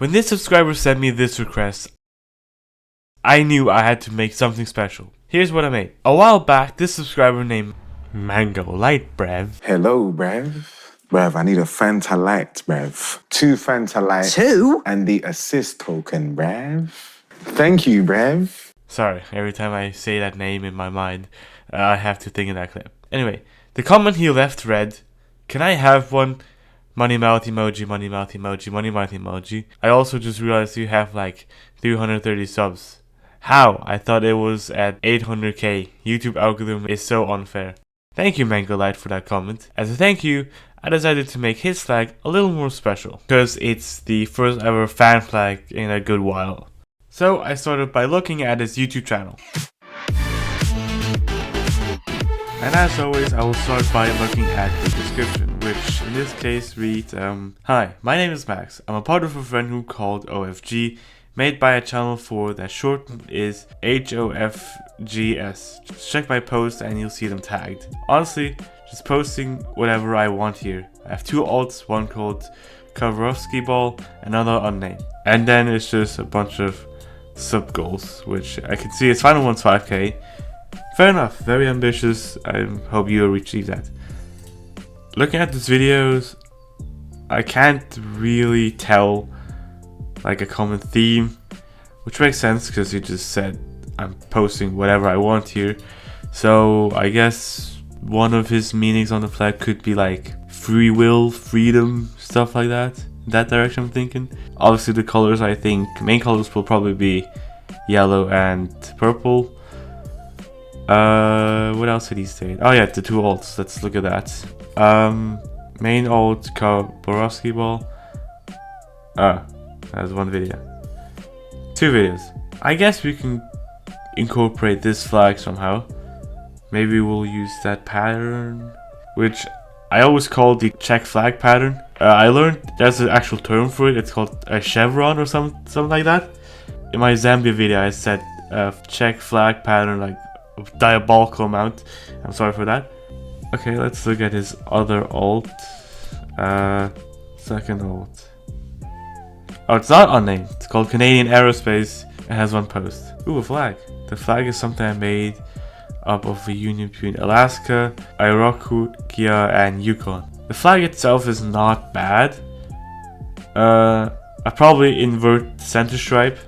When this subscriber sent me this request, I knew I had to make something special. Here's what I made. A while back, this subscriber named Mango Light Brev. Hello, Brev. Brev, I need a Fanta Light, Brev. 2 Fanta Lights. 2? And the assist token, Brev. Thank you, Brev. Sorry, every time I say that name in my mind, I have to think of that clip. Anyway, the comment he left read, "Can I have one? Money mouth emoji, money mouth emoji, money mouth emoji. I also just realized you have like 330 subs. How? I thought it was at 800k. YouTube algorithm is so unfair." Thank you, Mango Light, for that comment. As a thank you, I decided to make his flag a little more special, because it's the first ever fan flag in a good while. So I started by looking at his YouTube channel. And as always, I will start by looking at the description, which in this case reads, "Hi, my name is Max. I'm a part of a friend group called OFG, made by a channel for that shortened is HOFGS. Just check my posts and you'll see them tagged. Honestly, just posting whatever I want here. I have 2 alts, one called Kowarovsky Ball, another unnamed. And then it's just a bunch of sub goals, which I can see his final one's 5k. Fair enough, very ambitious. I hope you achieve that. Looking at these videos, I can't really tell like a common theme, which makes sense because you just said I'm posting whatever I want here. So I guess one of his meanings on the flag could be like free will, freedom, stuff like that. In that direction I'm thinking. Obviously the colors, I think main colors will probably be yellow and purple. What else did he say? Oh yeah, the 2 alts. Let's look at that. Main alt Kowarovsky Ball. That's 1 video. 2 videos. I guess we can incorporate this flag somehow. Maybe we'll use that pattern, which I always call the check flag pattern. I learned there's an actual term for it. It's called a chevron or something like that. In my Zambia video, I said check flag pattern, like a diabolical amount. I'm sorry for that. Okay, let's look at his other alt. Second alt. Oh, it's not unnamed. It's called Canadian Aerospace. It has 1 post. Ooh, a flag. The flag is something I made up of a union between Alaska, Iroquois, and Yukon. The flag itself is not bad. I probably invert the center stripe.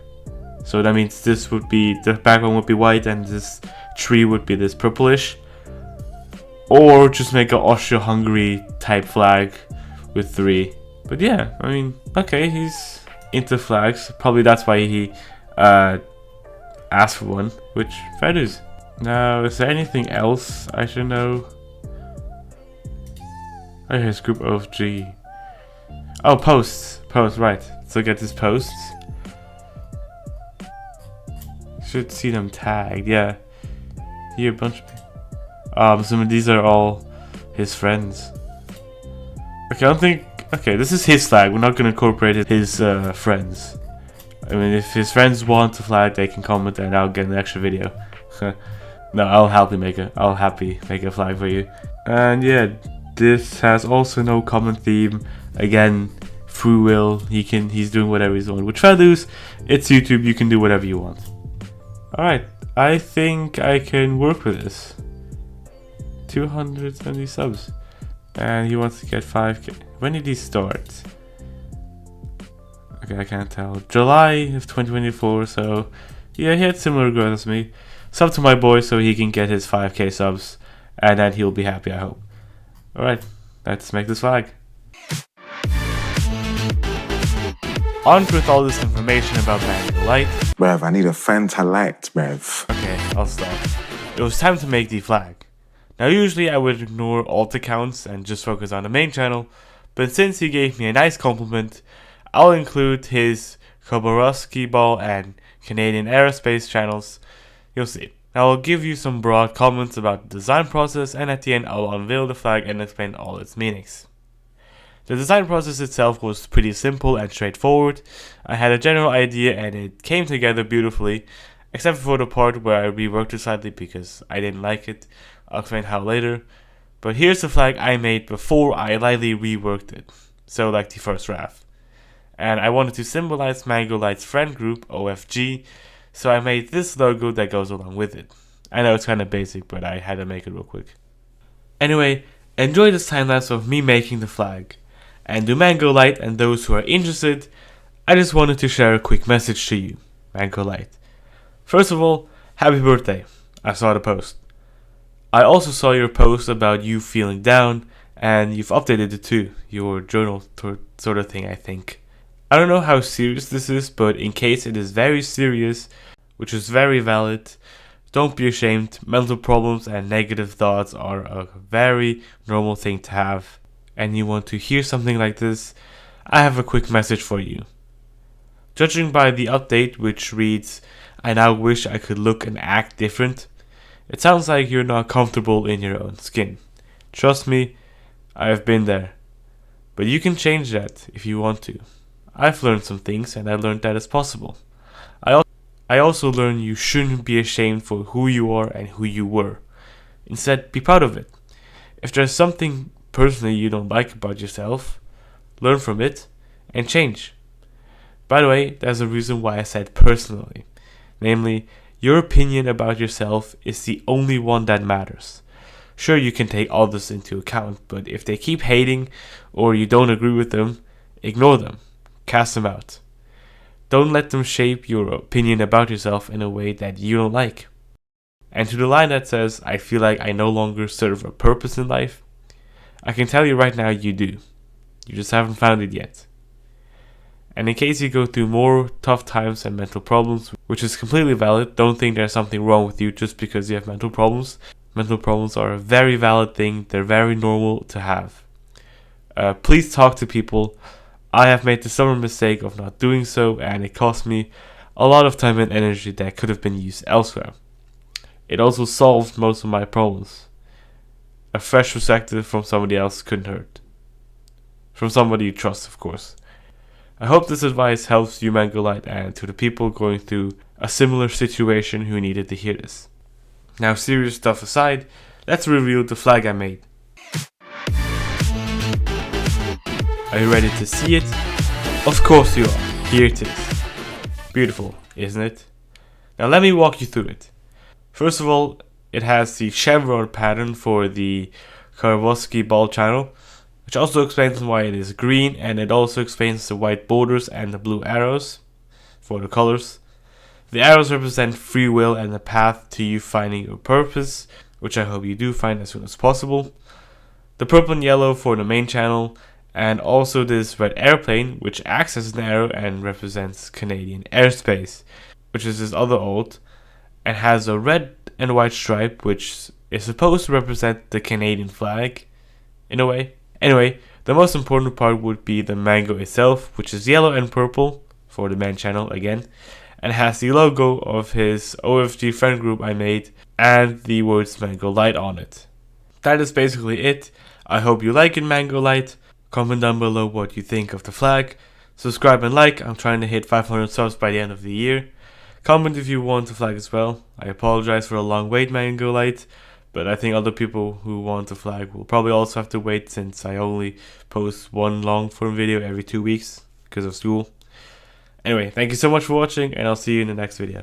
So that means this would be, the background would be white and this tree would be this purplish. Or just make an Austria-Hungary type flag with 3. But yeah, I mean, okay, he's into flags. Probably that's why he asked for one, which fair dues. Now, is there anything else I should know? Oh, here's group of G. Oh, posts. Posts, right. Let's look at his posts. Should see them tagged, yeah. Here, a bunch of people. I'm assuming these are all his friends. Okay, I don't think. Okay, this is his flag. We're not gonna incorporate his friends. I mean, if his friends want a flag, they can comment and I'll get an extra video. No, I'll happily make a flag for you. And yeah, this has also no common theme. Again, free will. He's doing whatever he's doing. Which values? It's YouTube. You can do whatever you want. All right, I think I can work with this. 270 subs, and he wants to get 5k. When did he start? Okay, I can't tell. July of 2024. So yeah, he had similar growth as me. Sub to my boy so he can get his 5k subs, and then he'll be happy, I hope. Alright, let's make this flag. On with all this information about Mango Light. Brev, I need a Fanta Light, Brev. Okay, I'll stop. It was time to make the flag. Now usually I would ignore alt accounts and just focus on the main channel, but since he gave me a nice compliment, I'll include his Kowarovsky Ball and Canadian Aerospace channels. You'll see. Now I'll give you some broad comments about the design process, and at the end I'll unveil the flag and explain all its meanings. The design process itself was pretty simple and straightforward. I had a general idea and it came together beautifully, except for the part where I reworked it slightly because I didn't like it. I'll explain how later. But here's the flag I made before I lightly reworked it, so like the first draft. and I wanted to symbolize Mango Light's friend group, OFG, so I made this logo that goes along with it. I know it's kind of basic, but I had to make it real quick. Anyway, enjoy this time lapse of me making the flag. And to Mango Light and those who are interested, I just wanted to share a quick message to you, Mango Light. First of all, happy birthday. I saw the post. I also saw your post about you feeling down, and you've updated it too, your journal sort of thing, I think. I don't know how serious this is, but in case it is very serious, which is very valid, don't be ashamed. Mental problems and negative thoughts are a very normal thing to have, and you want to hear something like this, I have a quick message for you. Judging by the update, which reads, I now wish I could look and act different, it sounds like you're not comfortable in your own skin. Trust me, I have been there. But you can change that if you want to. I've learned some things, and I learned that it's possible. I also learned you shouldn't be ashamed for who you are and who you were. Instead, be proud of it. If there's something personally you don't like about yourself, learn from it and change. By the way, there's a reason why I said personally. Namely, your opinion about yourself is the only one that matters. Sure, you can take all this into account, but if they keep hating or you don't agree with them, ignore them. Cast them out. Don't let them shape your opinion about yourself in a way that you don't like. And to the line that says, I feel like I no longer serve a purpose in life, I can tell you right now you do. You just haven't found it yet. And in case you go through more tough times and mental problems, which is completely valid, don't think there's something wrong with you just because you have mental problems. Mental problems are a very valid thing. They're very normal to have. Please talk to people. I have made the stubborn mistake of not doing so, and it cost me a lot of time and energy that could have been used elsewhere. It also solved most of my problems. A fresh perspective from somebody else couldn't hurt. From somebody you trust, of course. I hope this advice helps you, Mango Light, and to the people going through a similar situation who needed to hear this. Now, serious stuff aside, let's reveal the flag I made. Are you ready to see it? Of course you are. Here it is. Beautiful, isn't it? Now let me walk you through it. First of all, it has the chevron pattern for the Swarovski ball channel, which also explains why it is green, and it also explains the white borders and the blue arrows for the colors. The arrows represent free will and the path to you finding your purpose, which I hope you do find as soon as possible. The purple and yellow for the main channel, and also this red airplane, which acts as an arrow and represents Canadian airspace, which is this other oath, and has a red and white stripe, which is supposed to represent the Canadian flag, in a way. Anyway, the most important part would be the mango itself, which is yellow and purple, for the main channel again, and has the logo of his OFG friend group I made, and the words Mango Light on it. That is basically it. I hope you like it, Mango Light. Comment down below what you think of the flag. Subscribe and like. I'm trying to hit 500 subs by the end of the year. Comment if you want the flag as well. I apologize for a long wait, Mango Light, but I think other people who want the flag will probably also have to wait, since I only post one long form video every 2 weeks because of school. Anyway, thank you so much for watching, and I'll see you in the next video.